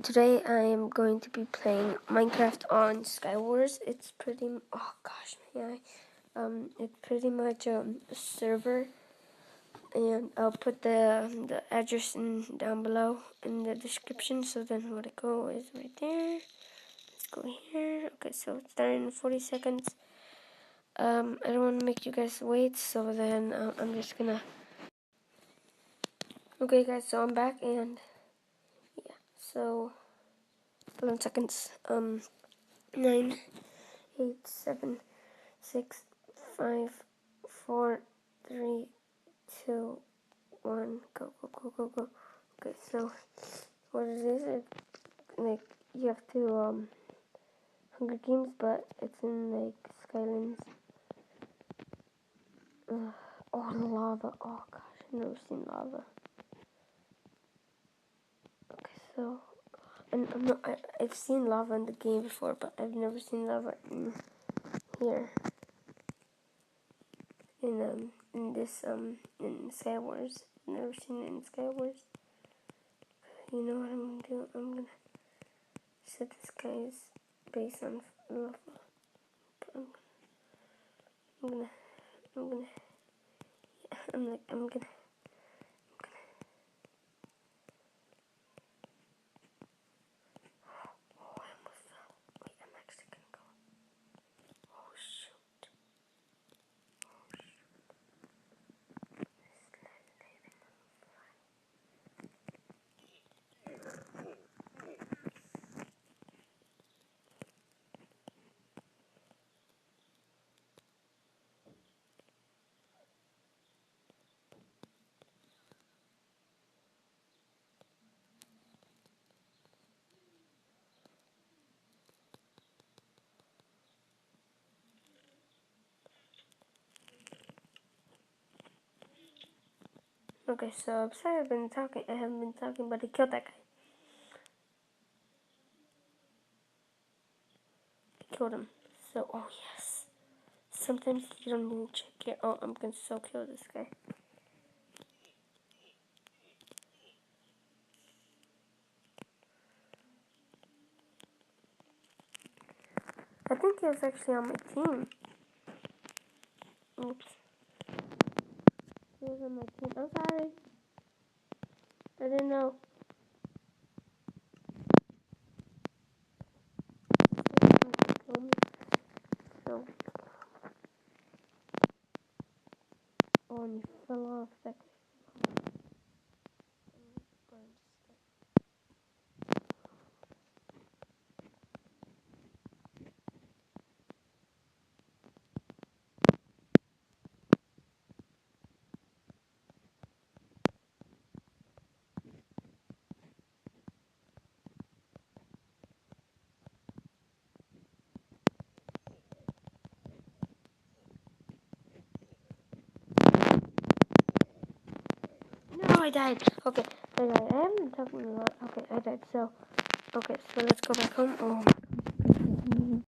Today I am going to be playing Minecraft on Skywars. It's pretty, oh gosh, it's pretty much a server, and I'll put the address down below in the description. So then where to go is right there. Let's go here. Okay, so it's starting in 40 seconds. I don't want to make you guys wait, so then I'm just gonna. Okay, guys, so I'm back, and yeah, so 11 seconds. 9, 8, 7, 6, 5, 4, 3, 2, 1, go, go, go, go, go. Okay, so what it is, like, you have to, Hunger Games, but it's in, like, Skylands. Oh, lava. Oh, gosh, I've never seen lava. Okay, so, and I've seen lava in the game before, but I've never seen lava in here. In Skywars. I've never seen it in Skywars. You know what I'm gonna do? I'm gonna set this guy's base on lava. I'm gonna, I'm gonna. Oh, I almost fell. Wait, I'm actually gonna go. Oh, shoot. Okay, so I'm sorry I haven't been talking, but I killed that guy. I killed him. So, oh yes. Sometimes you don't even check your, oh, I'm gonna so kill this guy. I think he was actually on my team. Oops. He was on my team. I'm sorry. I didn't know. So, oh, and he fell off that. No, I died. Okay, I died. I haven't been talking a lot. Okay, I died. So, okay, so let's go back home. Oh.